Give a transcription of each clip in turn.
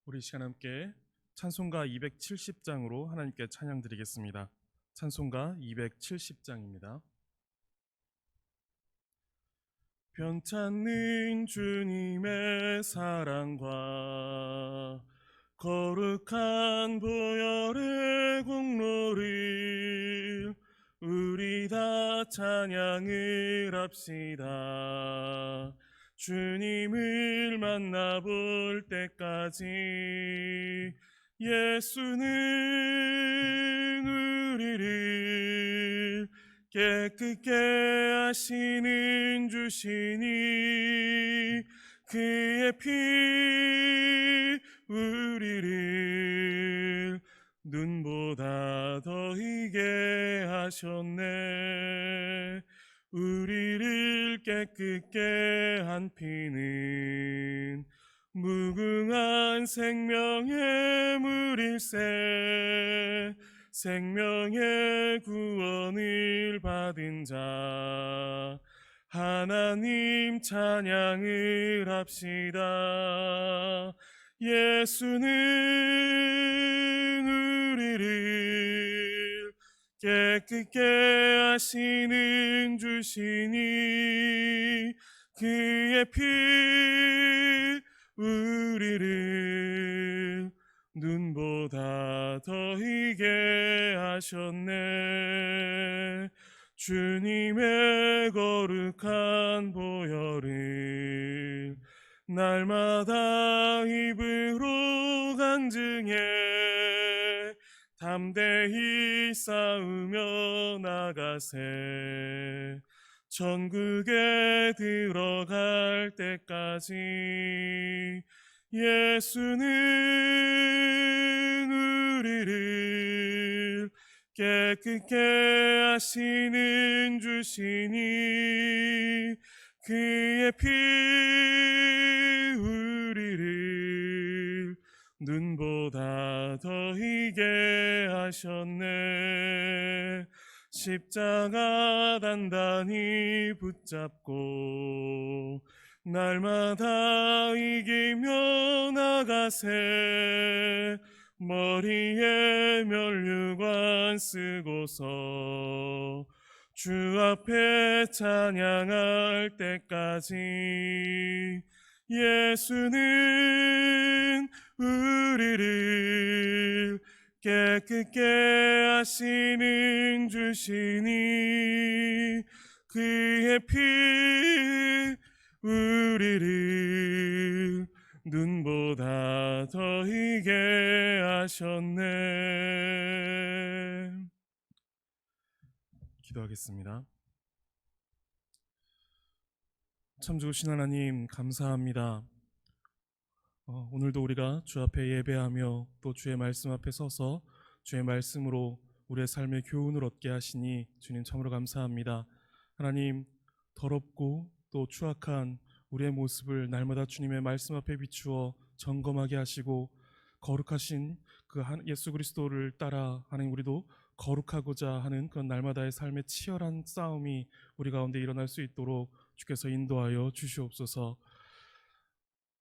우리 시간 함께 찬송가 270장으로 하나님께 찬양 드리겠습니다. 찬송가 270장입니다. 변찮는 주님의 사랑과 거룩한 보혈의 공로를 우리 다 찬양을 합시다. 주님을 만나볼 때까지 예수는 우리를 깨끗게 하시는 주시니 그의 피 우리를 눈보다 더 희게 하셨네. 우리를 깨끗게 한 피는 무궁한 생명의 물일세. 생명의 구원을 받은 자 하나님 찬양을 합시다. 예수는 우리를 깨끗게 하시는 주시니 그의 피 우리를 눈보다 더 희게 하셨네. 주님의 거룩한 보혈을 날마다 입으로 간증해 담대히 싸우며 나가세. 천국에 들어갈 때까지 예수는 우리를 깨끗게 하시는 주시니 그의 피 우리를 눈보다 더 희게 하셨네. 십자가 단단히 붙잡고 날마다 이기며 나가세. 머리에 면류관 쓰고서 주 앞에 찬양할 때까지 예수는 우리를 깨끗게 하시는 주시니 그의 피 우리를 눈보다 더 희게 하셨네. 기도하겠습니다. 참 좋으신 하나님 감사합니다. 오늘도 우리가 주 앞에 예배하며 또 주의 말씀 앞에 서서 주의 말씀으로 우리의 삶의 교훈을 얻게 하시니 주님 참으로 감사합니다. 하나님, 더럽고 또 추악한 우리의 모습을 날마다 주님의 말씀 앞에 비추어 점검하게 하시고 거룩하신 그 예수 그리스도를 따라 하나님 우리도 거룩하고자 하는 그런 날마다의 삶의 치열한 싸움이 우리 가운데 일어날 수 있도록 주께서 인도하여 주시옵소서.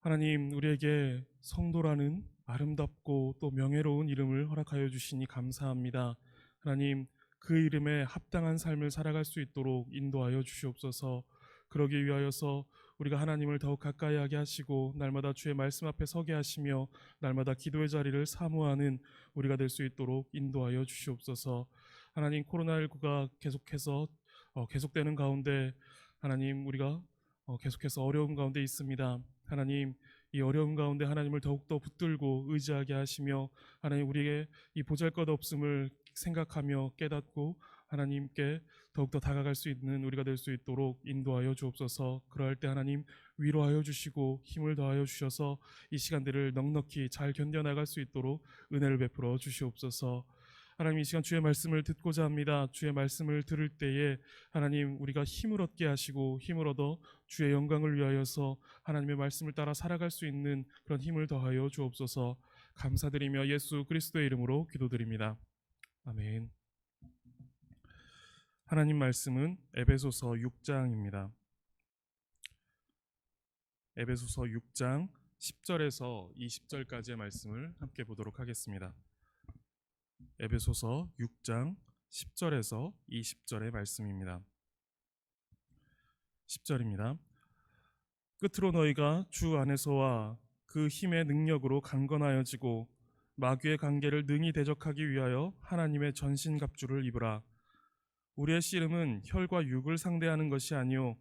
하나님, 우리에게 성도라는 아름답고 또 명예로운 이름을 허락하여 주시니 감사합니다. 하나님, 그 이름에 합당한 삶을 살아갈 수 있도록 인도하여 주시옵소서. 그러기 위하여서 우리가 하나님을 더욱 가까이 하게 하시고 날마다 주의 말씀 앞에 서게 하시며 날마다 기도의 자리를 사모하는 우리가 될 수 있도록 인도하여 주시옵소서. 하나님, 코로나19가 계속되는 가운데 하나님, 우리가 계속해서 어려움 가운데 있습니다. 하나님, 이 어려움 가운데 하나님을 더욱더 붙들고 의지하게 하시며 하나님, 우리에게 이 보잘것없음을 생각하며 깨닫고 하나님께 더욱더 다가갈 수 있는 우리가 될 수 있도록 인도하여 주옵소서. 그러할 때 하나님 위로하여 주시고 힘을 더하여 주셔서 이 시간들을 넉넉히 잘 견뎌나갈 수 있도록 은혜를 베풀어 주시옵소서. 하나님, 이 시간 주의 말씀을 듣고자 합니다. 주의 말씀을 들을 때에 하나님 우리가 힘을 얻게 하시고 힘을 얻어 주의 영광을 위하여서 하나님의 말씀을 따라 살아갈 수 있는 그런 힘을 더하여 주옵소서. 감사드리며 예수 그리스도의 이름으로 기도드립니다. 아멘. 하나님 말씀은 에베소서 6장입니다. 에베소서 6장 10절에서 20절까지의 말씀을 함께 보도록 하겠습니다. 에베소서 6장 10절에서 20절의 말씀입니다. 10절입니다. 끝으로 너희가 주 안에서와 그 힘의 능력으로 강건하여지고 마귀의 관계를 능히 대적하기 위하여 하나님의 전신갑주를 입으라. 우리의 씨름은 혈과 육을 상대하는 것이 아니요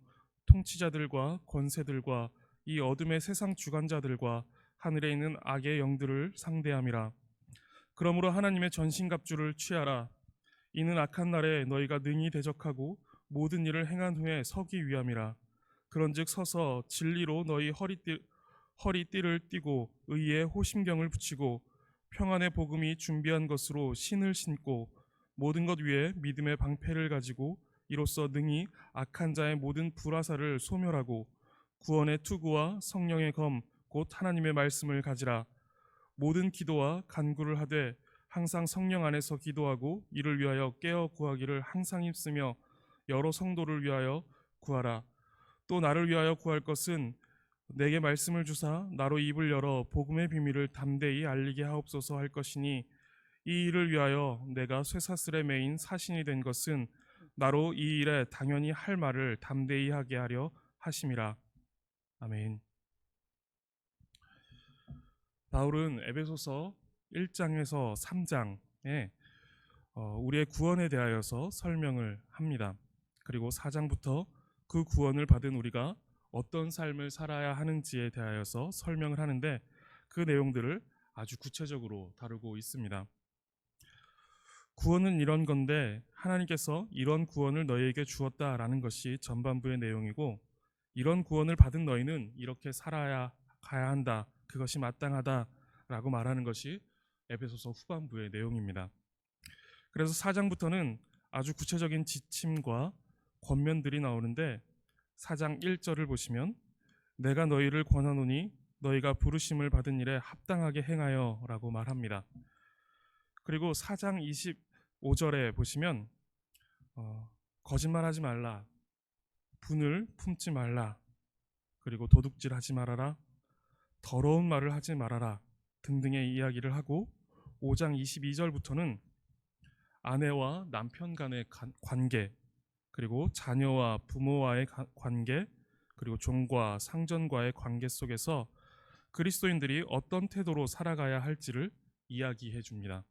통치자들과 권세들과 이 어둠의 세상 주관자들과 하늘에 있는 악의 영들을 상대함이라. 그러므로 하나님의 전신갑주를 취하라. 이는 악한 날에 너희가 능히 대적하고 모든 일을 행한 후에 서기 위함이라. 그런즉 서서 진리로 너희 허리띠를 띠고 의의 호심경을 붙이고 평안의 복음이 준비한 것으로 신을 신고 모든 것 위에 믿음의 방패를 가지고 이로써 능히 악한 자의 모든 불화살을 소멸하고 구원의 투구와 성령의 검 곧 하나님의 말씀을 가지라. 모든 기도와 간구를 하되 항상 성령 안에서 기도하고 이를 위하여 깨어 구하기를 항상 힘쓰며 여러 성도를 위하여 구하라. 또 나를 위하여 구할 것은 내게 말씀을 주사 나로 입을 열어 복음의 비밀을 담대히 알리게 하옵소서 할 것이니 이 일을 위하여 내가 쇠사슬에 매인 사신이 된 것은 나로 이 일에 당연히 할 말을 담대히 하게 하려 하심이라. 아멘. 바울은 에베소서 1장에서 3장에 우리의 구원에 대하여서 설명을 합니다. 그리고 4장부터 그 구원을 받은 우리가 어떤 삶을 살아야 하는지에 대하여서 설명을 하는데 그 내용들을 아주 구체적으로 다루고 있습니다. 구원은 이런 건데 하나님께서 이런 구원을 너희에게 주었다라는 것이 전반부의 내용이고 이런 구원을 받은 너희는 이렇게 살아야 가야 한다. 그것이 마땅하다라고 말하는 것이 에베소서 후반부의 내용입니다. 그래서 4장부터는 아주 구체적인 지침과 권면들이 나오는데 4장 1절을 보시면 내가 너희를 권하노니 너희가 부르심을 받은 일에 합당하게 행하여 라고 말합니다. 그리고 4장 25절에 보시면 거짓말하지 말라, 분을 품지 말라, 그리고 도둑질하지 말아라, 더러운 말을 하지 말아라 등등의 이야기를 하고 5장 22절부터는 아내와 남편 간의 관계, 그리고 자녀와 부모와의 관계, 그리고 종과 상전과의 관계 속에서 그리스도인들이 어떤 태도로 살아가야 할지를 이야기해 줍니다.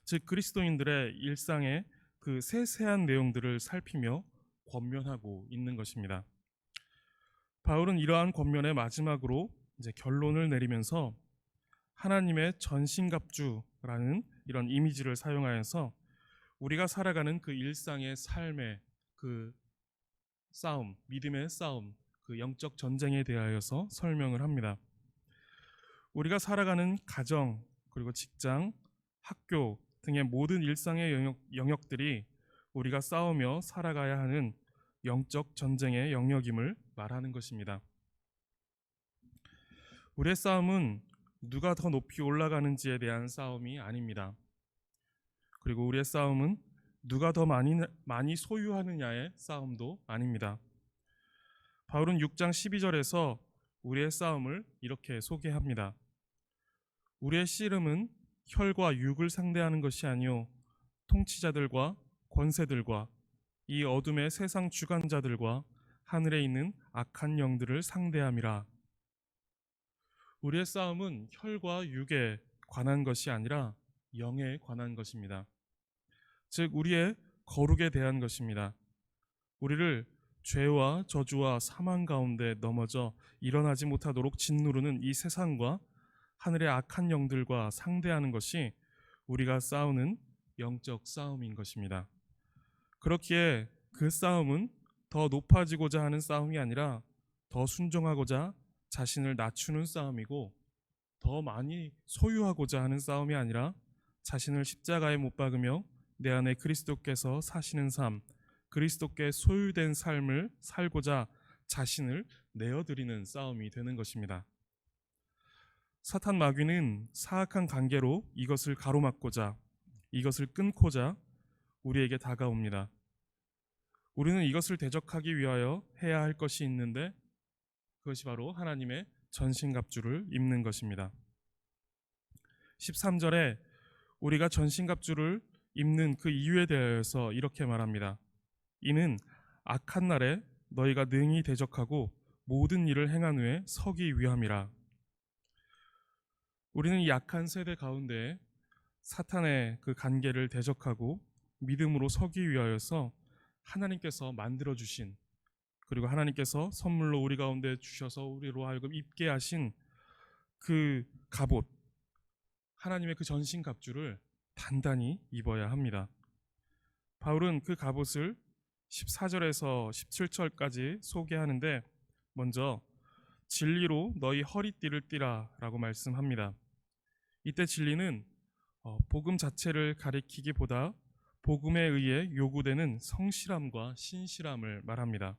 즉 그리스도인들의 일상의 그 세세한 내용들을 살피며 권면하고 있는 것입니다. 바울은 이러한 권면의 마지막으로 이제 결론을 내리면서 하나님의 전신갑주라는 이런 이미지를 사용하여서 우리가 살아가는 그 일상의 삶의 그 싸움, 믿음의 싸움, 그 영적 전쟁에 대하여서 설명을 합니다. 우리가 살아가는 가정, 그리고 직장, 학교 등의 모든 일상의 영역들이 우리가 싸우며 살아가야 하는 영적 전쟁의 영역임을 말하는 것입니다. 우리의 싸움은 누가 더 높이 올라가는지에 대한 싸움이 아닙니다. 그리고 우리의 싸움은 누가 더 많이 소유하느냐의 싸움도 아닙니다. 바울은 6장 12절에서 우리의 싸움을 이렇게 소개합니다. 우리의 씨름은 혈과 육을 상대하는 것이 아니요 통치자들과 권세들과 이 어둠의 세상 주관자들과 하늘에 있는 악한 영들을 상대함이라. 우리의 싸움은 혈과 육에 관한 것이 아니라 영에 관한 것입니다. 즉 우리의 거룩에 대한 것입니다. 우리를 죄와 저주와 사망 가운데 넘어져 일어나지 못하도록 짓누르는 이 세상과 하늘의 악한 영들과 상대하는 것이 우리가 싸우는 영적 싸움인 것입니다. 그렇기에 그 싸움은 더 높아지고자 하는 싸움이 아니라 더 순종하고자 자신을 낮추는 싸움이고 더 많이 소유하고자 하는 싸움이 아니라 자신을 십자가에 못 박으며 내 안에 그리스도께서 사시는 삶, 그리스도께 소유된 삶을 살고자 자신을 내어드리는 싸움이 되는 것입니다. 사탄 마귀는 사악한 관계로 이것을 가로막고자, 이것을 끊고자 우리에게 다가옵니다. 우리는 이것을 대적하기 위하여 해야 할 것이 있는데 그것이 바로 하나님의 전신갑주를 입는 것입니다. 13절에 우리가 전신갑주를 입는 그 이유에 대하여서 이렇게 말합니다. 이는 악한 날에 너희가 능히 대적하고 모든 일을 행한 후에 서기 위함이라. 우리는 이 악한 세대 가운데 사탄의 그 간계를 대적하고 믿음으로 서기 위하여서 하나님께서 만들어 주신, 그리고 하나님께서 선물로 우리 가운데 주셔서 우리로 하여금 입게 하신 그 갑옷, 하나님의 그 전신갑주를 단단히 입어야 합니다. 바울은 그 갑옷을 14절에서 17절까지 소개하는데, 먼저 진리로 너희 허리띠를 띠라 라고 말씀합니다. 이때 진리는 복음 자체를 가리키기보다 복음에 의해 요구되는 성실함과 신실함을 말합니다.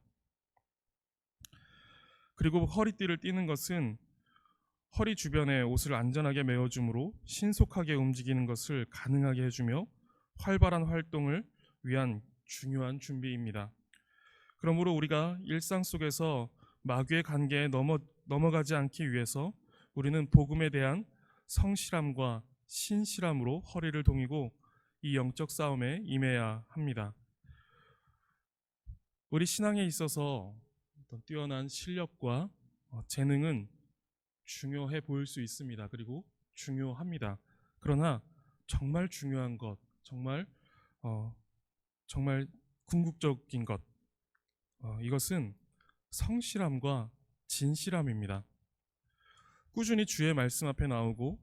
그리고 허리띠를 띠는 것은 허리 주변에 옷을 안전하게 메어주므로 신속하게 움직이는 것을 가능하게 해주며 활발한 활동을 위한 중요한 준비입니다. 그러므로 우리가 일상 속에서 마귀의 관계에 넘어가지 않기 위해서 우리는 복음에 대한 성실함과 신실함으로 허리를 동이고 이 영적 싸움에 임해야 합니다. 우리 신앙에 있어서 어떤 뛰어난 실력과 재능은 중요해 보일 수 있습니다. 그리고 중요합니다. 그러나 정말 중요한 것, 정말 궁극적인 것, 이것은 성실함과 진실함입니다. 꾸준히 주의 말씀 앞에 나오고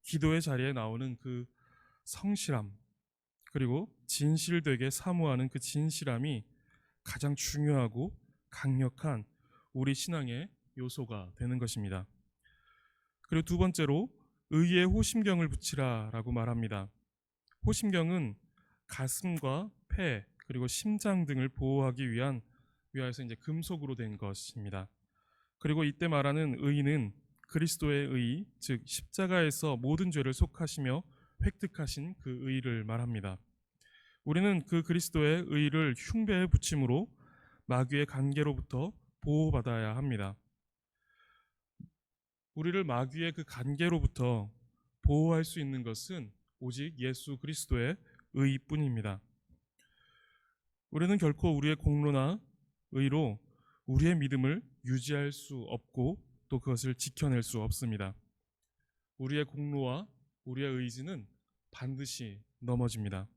기도의 자리에 나오는 그 성실함, 그리고 진실되게 사모하는 그 진실함이 가장 중요하고 강력한 우리 신앙의 요소가 되는 것입니다. 그리고 두 번째로 의에 호심경을 붙이라 라고 말합니다. 호심경은 가슴과 폐 그리고 심장 등을 보호하기 위하여서 이제 금속으로 된 것입니다. 그리고 이때 말하는 의는 그리스도의 의, 즉 십자가에서 모든 죄를 속하시며 획득하신 그 의를 말합니다. 우리는 그 그리스도의 의를 흉배에 붙임으로 마귀의 관계로부터 보호받아야 합니다. 우리를 마귀의 그 관계로부터 보호할 수 있는 것은 오직 예수 그리스도의 의뿐입니다. 우리는 결코 우리의 공로나 의로 우리의 믿음을 유지할 수 없고 또 그것을 지켜낼 수 없습니다. 우리의 공로와 우리의 의지는 반드시 넘어집니다.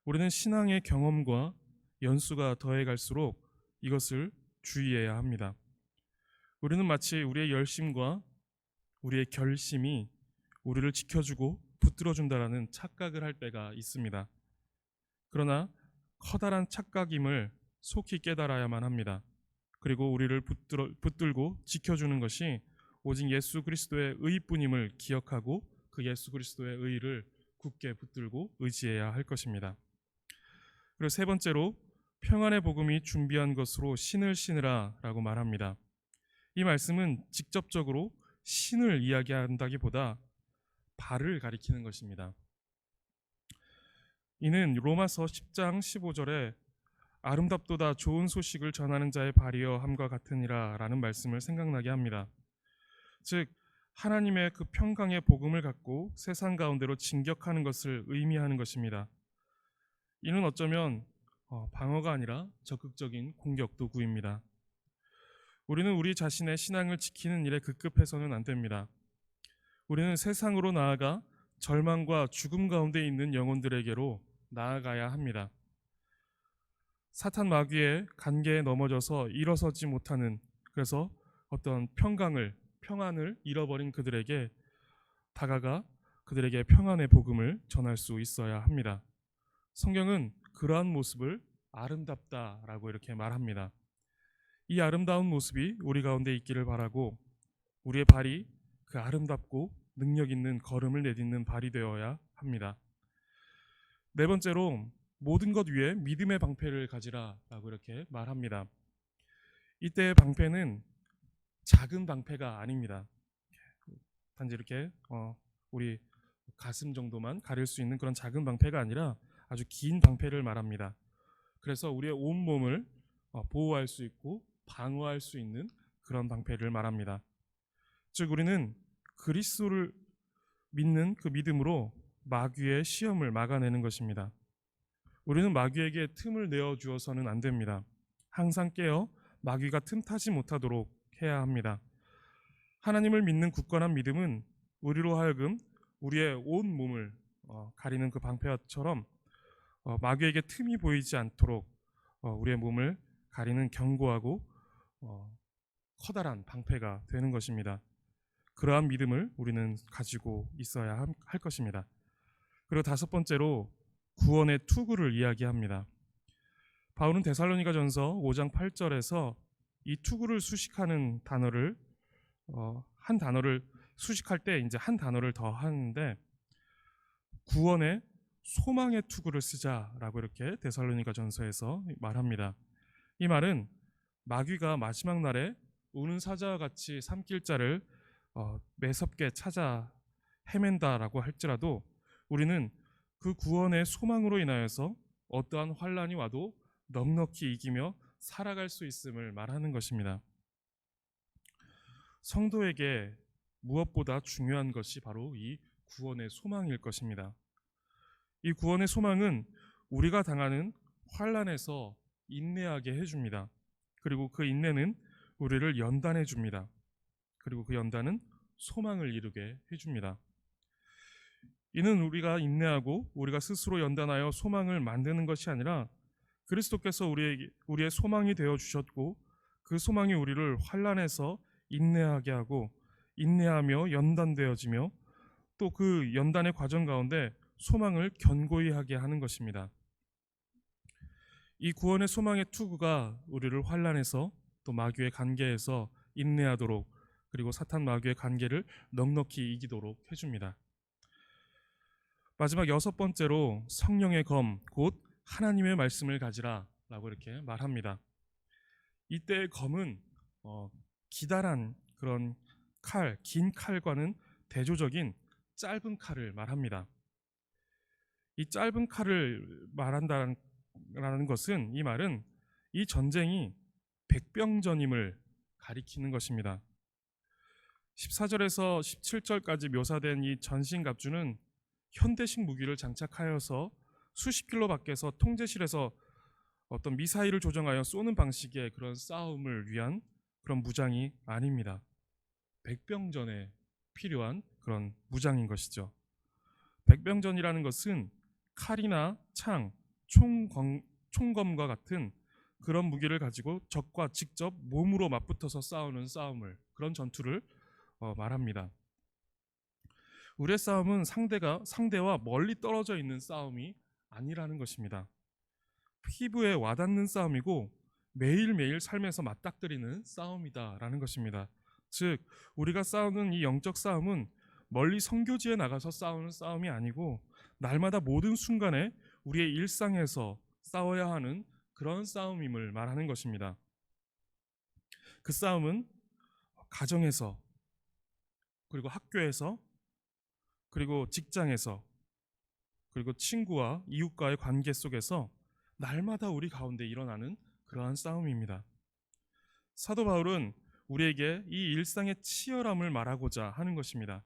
우리는 신앙의 경험과 연수가 더해갈수록 이것을 주의해야 합니다. 우리는 마치 우리의 열심과 우리의 결심이 우리를 지켜주고 붙들어준다라는 착각을 할 때가 있습니다. 그러나 커다란 착각임을 속히 깨달아야만 합니다. 그리고 우리를 붙들고 지켜주는 것이 오직 예수 그리스도의 의뿐임을 기억하고 그 예수 그리스도의 의를 굳게 붙들고 의지해야 할 것입니다. 그리고 세 번째로 평안의 복음이 준비한 것으로 신을 신으라 라고 말합니다. 이 말씀은 직접적으로 신을 이야기한다기보다 발을 가리키는 것입니다. 이는 로마서 10장 15절에 아름답도다 좋은 소식을 전하는 자의 발이여 함과 같으니라 라는 말씀을 생각나게 합니다. 즉 하나님의 그 평강의 복음을 갖고 세상 가운데로 진격하는 것을 의미하는 것입니다. 이는 어쩌면 방어가 아니라 적극적인 공격 도구입니다. 우리는 우리 자신의 신앙을 지키는 일에 급급해서는 안 됩니다. 우리는 세상으로 나아가 절망과 죽음 가운데 있는 영혼들에게로 나아가야 합니다. 사탄 마귀의 관계에 넘어져서 일어서지 못하는, 그래서 어떤 평안을 잃어버린 그들에게 다가가 그들에게 평안의 복음을 전할 수 있어야 합니다. 성경은 그러한 모습을 아름답다라고 이렇게 말합니다. 이 아름다운 모습이 우리 가운데 있기를 바라고 우리의 발이 그 아름답고 능력 있는 걸음을 내딛는 발이 되어야 합니다. 네 번째로 모든 것 위에 믿음의 방패를 가지라라고 이렇게 말합니다. 이때의 방패는 작은 방패가 아닙니다. 단지 이렇게 우리 가슴 정도만 가릴 수 있는 그런 작은 방패가 아니라 아주 긴 방패를 말합니다. 그래서 우리의 온몸을 보호할 수 있고 방어할 수 있는 그런 방패를 말합니다. 즉 우리는 그리스도를 믿는 그 믿음으로 마귀의 시험을 막아내는 것입니다. 우리는 마귀에게 틈을 내어 주어서는 안 됩니다. 항상 깨어 마귀가 틈타지 못하도록 해야 합니다. 하나님을 믿는 굳건한 믿음은 우리로 하여금 우리의 온 몸을 가리는 그 방패처럼 마귀에게 틈이 보이지 않도록 우리의 몸을 가리는 견고하고 커다란 방패가 되는 것입니다. 그러한 믿음을 우리는 가지고 있어야 할 것입니다. 그리고 다섯 번째로 구원의 투구를 이야기합니다. 바울은 데살로니가전서 5장 8절에서 이 투구를 수식하는 단어를 한 단어를 수식할 때 이제 한 단어를 더 하는데 구원의 소망의 투구를 쓰자라고 이렇게 데살로니가전서에서 말합니다. 이 말은 마귀가 마지막 날에 우는 사자와 같이 삼킬 자를 매섭게 찾아 헤맨다라고 할지라도 우리는 그 구원의 소망으로 인하여서 어떠한 환난이 와도 넉넉히 이기며 살아갈 수 있음을 말하는 것입니다. 성도에게 무엇보다 중요한 것이 바로 이 구원의 소망일 것입니다. 이 구원의 소망은 우리가 당하는 환난에서 인내하게 해줍니다. 그리고 그 인내는 우리를 연단해 줍니다. 그리고 그 연단은 소망을 이루게 해줍니다. 이는 우리가 인내하고 우리가 스스로 연단하여 소망을 만드는 것이 아니라 그리스도께서 우리의 소망이 되어 주셨고 그 소망이 우리를 환난에서 인내하게 하고 인내하며 연단되어지며 또 그 연단의 과정 가운데 소망을 견고히 하게 하는 것입니다. 이 구원의 소망의 투구가 우리를 환난에서 또 마귀의 관계에서 인내하도록 그리고 사탄 마귀의 관계를 넉넉히 이기도록 해줍니다. 마지막 여섯 번째로 성령의 검, 곧 하나님의 말씀을 가지라 라고 이렇게 말합니다. 이때의 검은 기다란 그런 칼, 긴 칼과는 대조적인 짧은 칼을 말합니다. 이 짧은 칼을 말한다는 것은 이 말은 이 전쟁이 백병전임을 가리키는 것입니다. 14절에서 17절까지 묘사된 이 전신갑주는 현대식 무기를 장착하여서 수십 킬로 밖에서 통제실에서 어떤 미사일을 조정하여 쏘는 방식의 그런 싸움을 위한 그런 무장이 아닙니다. 백병전에 필요한 그런 무장인 것이죠. 백병전이라는 것은 칼이나 창, 총검과 같은 그런 무기를 가지고 적과 직접 몸으로 맞붙어서 싸우는 싸움을 그런 전투를 말합니다. 우리의 싸움은 상대와 멀리 떨어져 있는 싸움이 아니라는 것입니다. 피부에 와닿는 싸움이고 매일매일 삶에서 맞닥뜨리는 싸움이다라는 것입니다. 즉 우리가 싸우는 이 영적 싸움은 멀리 선교지에 나가서 싸우는 싸움이 아니고 날마다 모든 순간에 우리의 일상에서 싸워야 하는 그런 싸움임을 말하는 것입니다. 그 싸움은 가정에서 그리고 학교에서 그리고 직장에서 그리고 친구와 이웃과의 관계 속에서 날마다 우리 가운데 일어나는 그러한 싸움입니다. 사도 바울은 우리에게 이 일상의 치열함을 말하고자 하는 것입니다.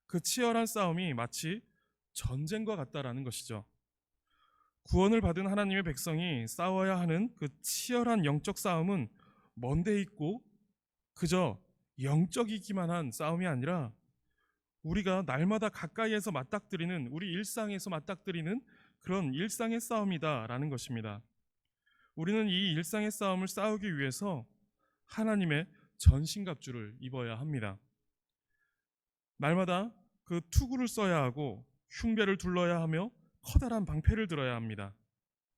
그 치열한 싸움이 마치 전쟁과 같다라는 것이죠. 구원을 받은 하나님의 백성이 싸워야 하는 그 치열한 영적 싸움은 먼데 있고 그저 영적이기만 한 싸움이 아니라 우리가 날마다 가까이에서 맞닥뜨리는 우리 일상에서 맞닥뜨리는 그런 일상의 싸움이다라는 것입니다. 우리는 이 일상의 싸움을 싸우기 위해서 하나님의 전신갑주를 입어야 합니다. 날마다 그 투구를 써야 하고 흉배를 둘러야 하며 커다란 방패를 들어야 합니다.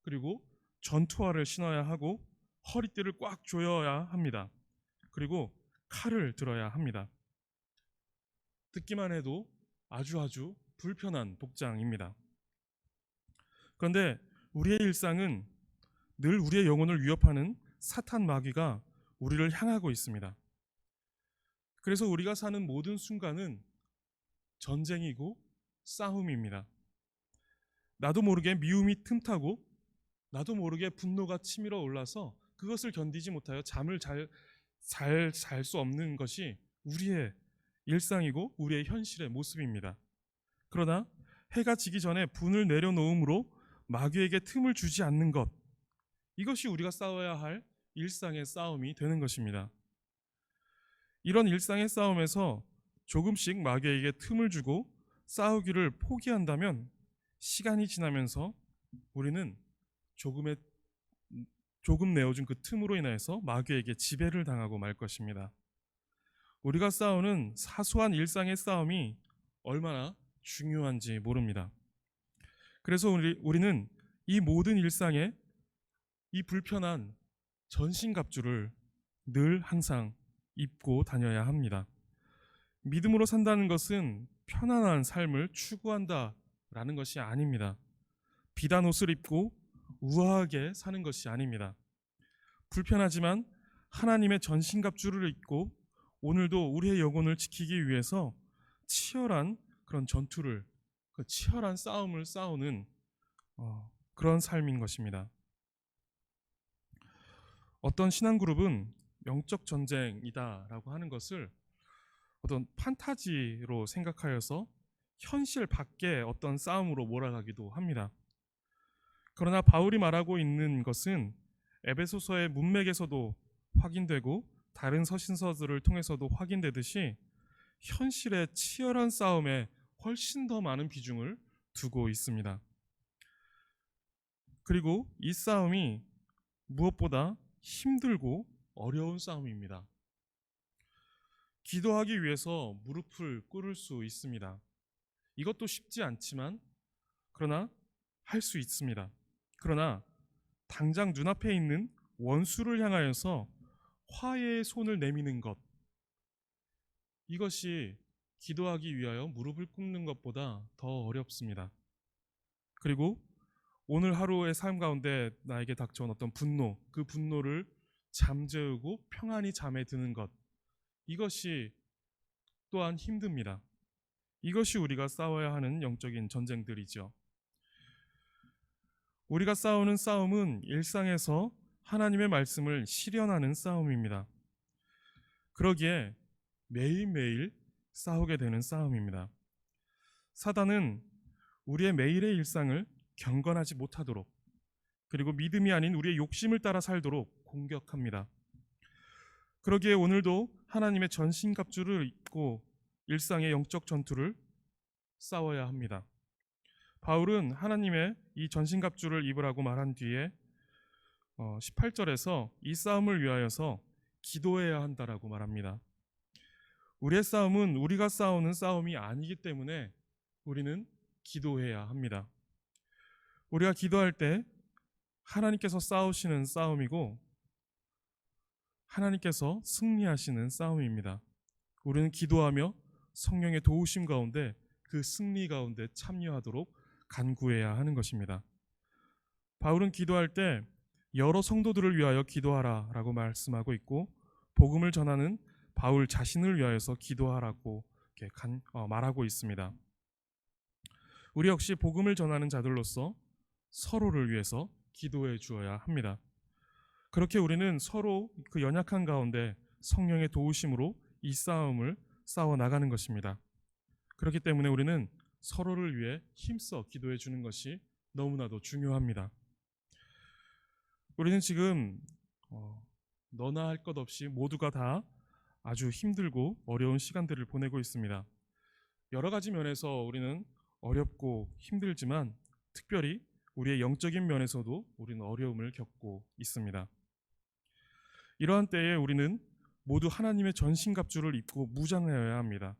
그리고 전투화를 신어야 하고 허리띠를 꽉 조여야 합니다. 그리고 칼을 들어야 합니다. 듣기만 해도 아주 불편한 복장입니다. 그런데 우리의 일상은 늘 우리의 영혼을 위협하는 사탄 마귀가 우리를 향하고 있습니다. 그래서 우리가 사는 모든 순간은 전쟁이고 싸움입니다. 나도 모르게 미움이 틈타고 나도 모르게 분노가 치밀어 올라서 그것을 견디지 못하여 잠을 잘 수 없는 것이 우리의 일상이고 우리의 현실의 모습입니다. 그러나 해가 지기 전에 분을 내려놓음으로 마귀에게 틈을 주지 않는 것, 이것이 우리가 싸워야 할 일상의 싸움이 되는 것입니다. 이런 일상의 싸움에서 조금씩 마귀에게 틈을 주고 싸우기를 포기한다면 시간이 지나면서 우리는 조금 내어준 그 틈으로 인해서 마귀에게 지배를 당하고 말 것입니다. 우리가 싸우는 사소한 일상의 싸움이 얼마나 중요한지 모릅니다. 그래서 우리는 이 모든 일상에 이 불편한 전신갑주를 늘 항상 입고 다녀야 합니다. 믿음으로 산다는 것은 편안한 삶을 추구한다라는 것이 아닙니다. 비단 옷을 입고 우아하게 사는 것이 아닙니다. 불편하지만 하나님의 전신갑주를 입고 오늘도 우리의 영혼을 지키기 위해서 치열한 그런 전투를, 그 치열한 싸움을 싸우는 그런 삶인 것입니다. 어떤 신앙그룹은 영적 전쟁이다라고 하는 것을 어떤 판타지로 생각하여서 현실 밖의 어떤 싸움으로 몰아가기도 합니다. 그러나 바울이 말하고 있는 것은 에베소서의 문맥에서도 확인되고 다른 서신서들을 통해서도 확인되듯이 현실의 치열한 싸움에 훨씬 더 많은 비중을 두고 있습니다. 그리고 이 싸움이 무엇보다 힘들고 어려운 싸움입니다. 기도하기 위해서 무릎을 꿇을 수 있습니다. 이것도 쉽지 않지만 그러나 할 수 있습니다. 그러나 당장 눈앞에 있는 원수를 향하여서 화해의 손을 내미는 것, 이것이 기도하기 위하여 무릎을 꿇는 것보다 더 어렵습니다. 그리고 오늘 하루의 삶 가운데 나에게 닥쳐온 어떤 분노, 그 분노를 잠재우고 평안히 잠에 드는 것, 이것이 또한 힘듭니다. 이것이 우리가 싸워야 하는 영적인 전쟁들이죠. 우리가 싸우는 싸움은 일상에서 하나님의 말씀을 실현하는 싸움입니다. 그러기에 매일매일 싸우게 되는 싸움입니다. 사단은 우리의 매일의 일상을 경건하지 못하도록, 그리고 믿음이 아닌 우리의 욕심을 따라 살도록 공격합니다. 그러기에 오늘도 하나님의 전신갑주를 입고 일상의 영적 전투를 싸워야 합니다. 바울은 하나님의 이 전신갑주를 입으라고 말한 뒤에 18절에서 이 싸움을 위하여서 기도해야 한다라고 말합니다. 우리의 싸움은 우리가 싸우는 싸움이 아니기 때문에 우리는 기도해야 합니다. 우리가 기도할 때 하나님께서 싸우시는 싸움이고 하나님께서 승리하시는 싸움입니다. 우리는 기도하며 성령의 도우심 가운데 그 승리 가운데 참여하도록 간구해야 하는 것입니다. 바울은 기도할 때 여러 성도들을 위하여 기도하라라고 말씀하고 있고, 복음을 전하는 바울 자신을 위하여서 기도하라고 말하고 있습니다. 우리 역시 복음을 전하는 자들로서 서로를 위해서 기도해 주어야 합니다. 그렇게 우리는 서로 그 연약한 가운데 성령의 도우심으로 이 싸움을 싸워 나가는 것입니다. 그렇기 때문에 우리는 서로를 위해 힘써 기도해 주는 것이 너무나도 중요합니다. 우리는 지금 너나 할 것 없이 모두가 다 아주 힘들고 어려운 시간들을 보내고 있습니다. 여러 가지 면에서 우리는 어렵고 힘들지만 특별히 우리의 영적인 면에서도 우리는 어려움을 겪고 있습니다. 이러한 때에 우리는 모두 하나님의 전신갑주를 입고 무장하여야 합니다.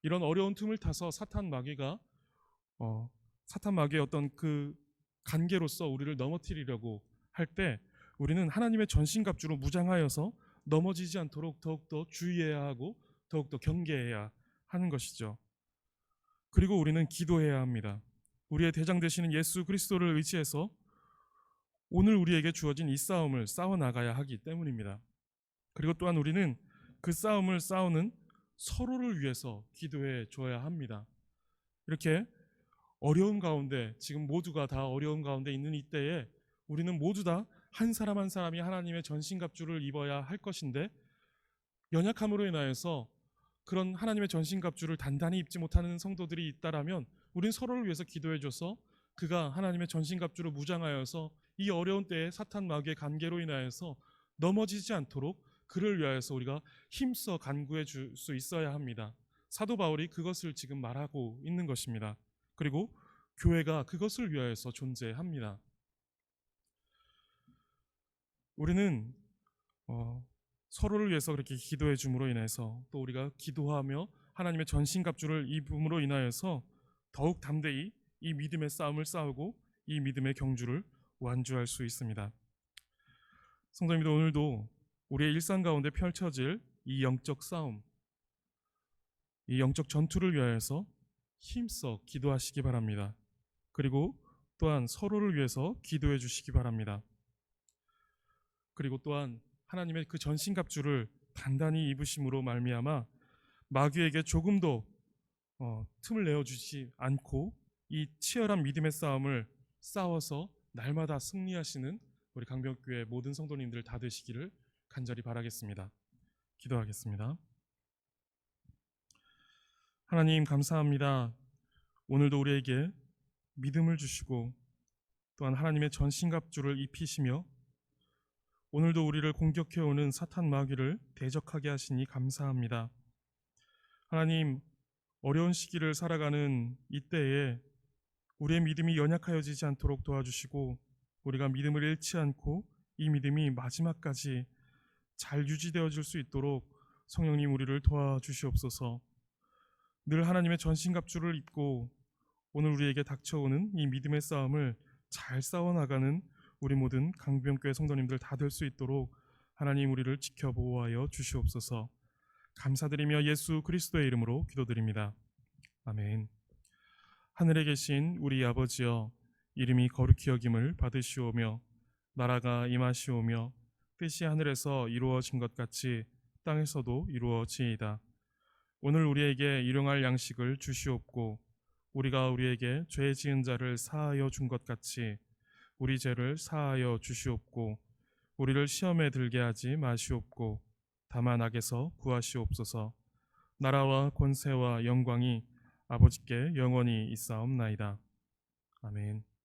이런 어려운 틈을 타서 사탄 마귀의 어떤 그 관계로서 우리를 넘어뜨리려고 할 때 우리는 하나님의 전신갑주로 무장하여서 넘어지지 않도록 더욱더 주의해야 하고 더욱더 경계해야 하는 것이죠. 그리고 우리는 기도해야 합니다. 우리의 대장 되시는 예수 그리스도를 의지해서 오늘 우리에게 주어진 이 싸움을 싸워나가야 하기 때문입니다. 그리고 또한 우리는 그 싸움을 싸우는 서로를 위해서 기도해 줘야 합니다. 이렇게 어려운 가운데, 지금 모두가 다 어려운 가운데 있는 이때에 우리는 모두 다 한 사람 한 사람이 하나님의 전신갑주를 입어야 할 것인데, 연약함으로 인하여서 그런 하나님의 전신갑주를 단단히 입지 못하는 성도들이 있다라면 우린 서로를 위해서 기도해줘서 그가 하나님의 전신갑주로 무장하여서 이 어려운 때에 사탄 마귀의 관계로 인하여서 넘어지지 않도록 그를 위하여서 우리가 힘써 간구해 줄 수 있어야 합니다. 사도 바울이 그것을 지금 말하고 있는 것입니다. 그리고 교회가 그것을 위하여서 존재합니다. 우리는 서로를 위해서 그렇게 기도해 줌으로 인해서 또 우리가 기도하며 하나님의 전신갑주를 입음으로 인하여서 더욱 담대히 이 믿음의 싸움을 싸우고 이 믿음의 경주를 완주할 수 있습니다. 성도님들, 오늘도 우리의 일상 가운데 펼쳐질 이 영적 싸움, 이 영적 전투를 위하여서 힘써 기도하시기 바랍니다. 그리고 또한 서로를 위해서 기도해 주시기 바랍니다. 그리고 또한 하나님의 그 전신갑주를 단단히 입으심으로 말미암아 마귀에게 조금도 틈을 내어주지 않고 이 치열한 믿음의 싸움을 싸워서 날마다 승리하시는 우리 강변교회 모든 성도님들 다 되시기를 간절히 바라겠습니다. 기도하겠습니다. 하나님 감사합니다. 오늘도 우리에게 믿음을 주시고 또한 하나님의 전신갑주를 입히시며 오늘도 우리를 공격해오는 사탄 마귀를 대적하게 하시니 감사합니다. 하나님, 어려운 시기를 살아가는 이때에 우리의 믿음이 연약하여지지 않도록 도와주시고 우리가 믿음을 잃지 않고 이 믿음이 마지막까지 잘 유지되어질 수 있도록 성령님 우리를 도와주시옵소서. 늘 하나님의 전신갑주를 입고 오늘 우리에게 닥쳐오는 이 믿음의 싸움을 잘 싸워나가는 우리 모든 강변교회 성도님들 다 될 수 있도록 하나님 우리를 지켜 보호하여 주시옵소서. 감사드리며 예수 그리스도의 이름으로 기도드립니다. 아멘. 하늘에 계신 우리 아버지여, 이름이 거룩히 여김을 받으시오며 나라가 임하시오며 뜻이 하늘에서 이루어진 것 같이 땅에서도 이루어지이다. 오늘 우리에게 일용할 양식을 주시옵고 우리가 우리에게 죄 지은 자를 사하여 준 것 같이 우리 죄를 사하여 주시옵고 우리를 시험에 들게 하지 마시옵고 다만 악에서 구하시옵소서. 나라와 권세와 영광이 아버지께 영원히 있사옵나이다. 아멘.